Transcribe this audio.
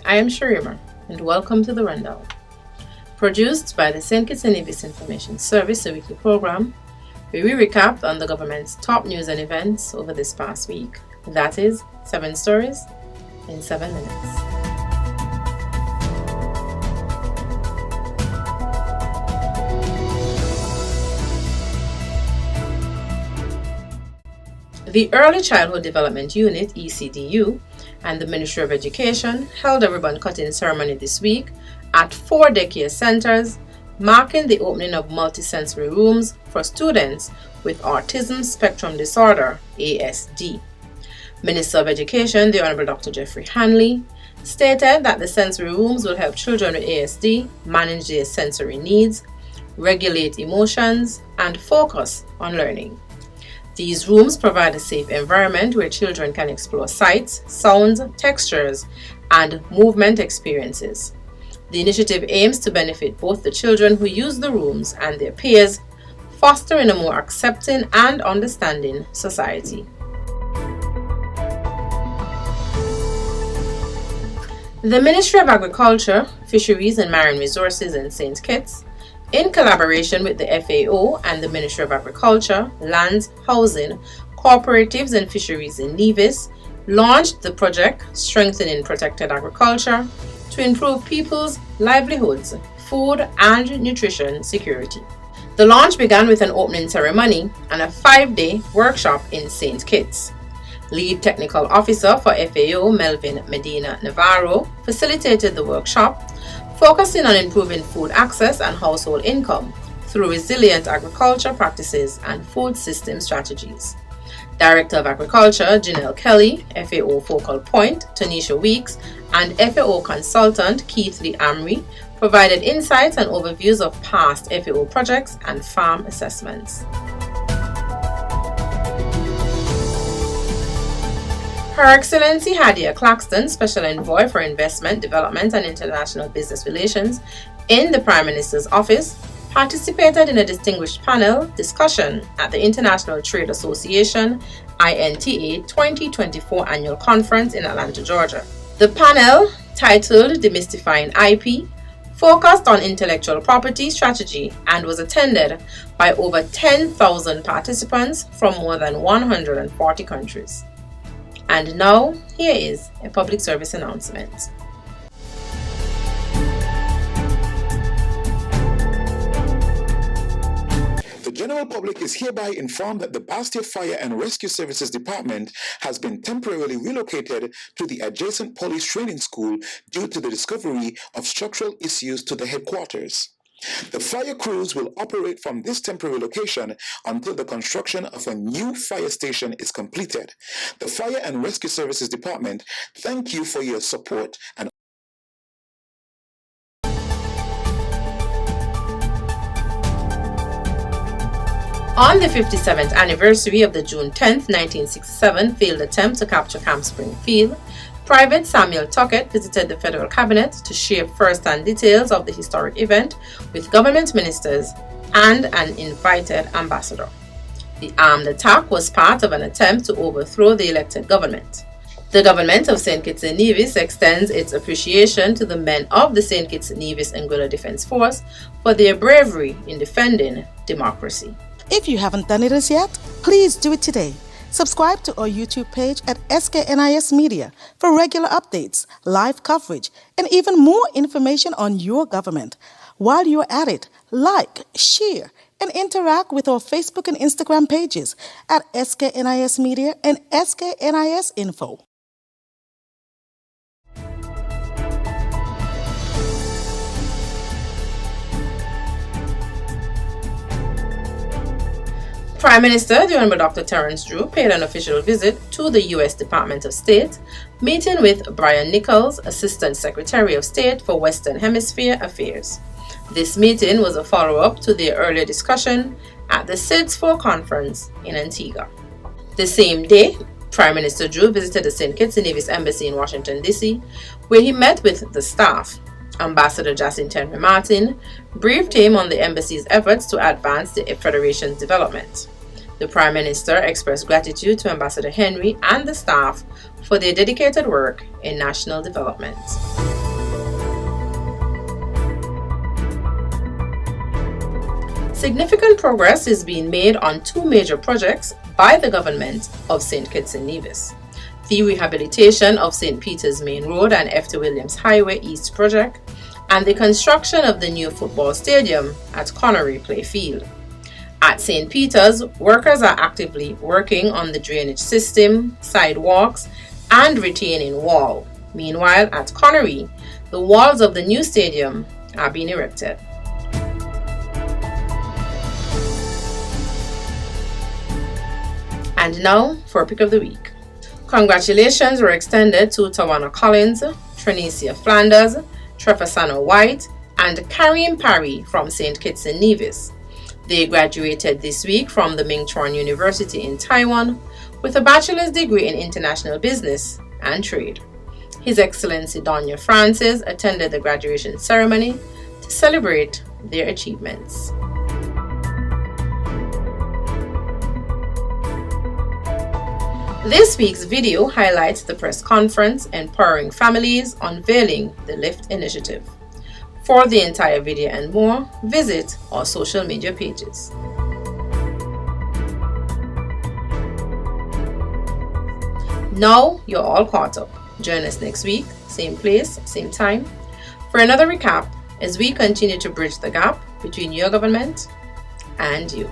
I am Sharima, and welcome to The Rundown. Produced by the St. Kitts and Nevis Information Service, a weekly program where we recap on the government's top news and events over this past week. That is 7 stories in 7 minutes. The Early Childhood Development Unit, ECDU, and the Ministry of Education held a ribbon-cutting ceremony this week at 4 daycare centers, marking the opening of multisensory rooms for students with autism spectrum disorder, ASD. Minister of Education, the Honorable Dr. Jeffrey Hanley, stated that the sensory rooms will help children with ASD manage their sensory needs, regulate emotions, and focus on learning. These rooms provide a safe environment where children can explore sights, sounds, textures, and movement experiences. The initiative aims to benefit both the children who use the rooms and their peers, fostering a more accepting and understanding society. The Ministry of Agriculture, Fisheries and Marine Resources in St. Kitts, in collaboration with the FAO and the Ministry of Agriculture, Lands, Housing, Cooperatives and Fisheries in Nevis, launched the project Strengthening Protected Agriculture to improve people's livelihoods, food and nutrition security. The launch began with an opening ceremony and a 5-day workshop in St. Kitts. Lead Technical Officer for FAO, Melvin Medina Navarro, facilitated the workshop, focusing on improving food access and household income through resilient agriculture practices and food system strategies. Director of Agriculture Janelle Kelly, FAO Focal Point Tanisha Weeks, and FAO consultant Keithley Amri provided insights and overviews of past FAO projects and farm assessments. Her Excellency Hadiya Claxton, Special Envoy for Investment, Development and International Business Relations in the Prime Minister's Office, participated in a distinguished panel discussion at the International Trade Association INTA 2024 Annual Conference in Atlanta, Georgia. The panel, titled Demystifying IP, focused on intellectual property strategy and was attended by over 10,000 participants from more than 140 countries. And now, here is a public service announcement. The general public is hereby informed that the Bastia Fire and Rescue Services Department has been temporarily relocated to the adjacent police training school due to the discovery of structural issues to the headquarters. The fire crews will operate from this temporary location until the construction of a new fire station is completed. The Fire and Rescue Services Department thank you for your support and On the 57th anniversary of the June 10, 1967 failed attempt to capture Camp Springfield, Private Samuel Tuckett visited the federal cabinet to share first-hand details of the historic event with government ministers and an invited ambassador. The armed attack was part of an attempt to overthrow the elected government. The government of St. Kitts and Nevis extends its appreciation to the men of the St. Kitts and Nevis Anguilla Defense Force for their bravery in defending democracy. If you haven't done it as yet, please do it today. Subscribe to our YouTube page at SKNIS Media for regular updates, live coverage, and even more information on your government. While you're at it, like, share, and interact with our Facebook and Instagram pages at SKNIS Media and SKNIS Info. Prime Minister, the Honorable Dr. Terence Drew, paid an official visit to the U.S. Department of State, meeting with Brian Nichols, Assistant Secretary of State for Western Hemisphere Affairs. This meeting was a follow-up to their earlier discussion at the SIDS-4 conference in Antigua. The same day, Prime Minister Drew visited the St. Kitts and Nevis Embassy in Washington, D.C., where he met with the staff. Ambassador Jacinth Henry Martin briefed him on the embassy's efforts to advance the Federation's development. The Prime Minister expressed gratitude to Ambassador Henry and the staff for their dedicated work in national development. Significant progress is being made on two major projects by the government of St. Kitts and Nevis: the rehabilitation of St. Peter's Main Road and F. Williams Highway East project, and the construction of the new football stadium at Connery Playfield. At St. Peter's, workers are actively working on the drainage system, sidewalks, and retaining wall. Meanwhile, at Connery, the walls of the new stadium are being erected. And now for Pick of the Week. Congratulations were extended to Tawana Collins, Trinicia Flanders, Trefasano White, and Kareem Parry from St. Kitts and Nevis. They graduated this week from the Ming Chuan University in Taiwan with a bachelor's degree in international business and trade. His Excellency Donya Francis attended the graduation ceremony to celebrate their achievements. This week's video highlights the press conference empowering families unveiling the LIFT initiative. For the entire video and more, visit our social media pages. Now you're all caught up. Join us next week, same place, same time, for another recap as we continue to bridge the gap between your government and you.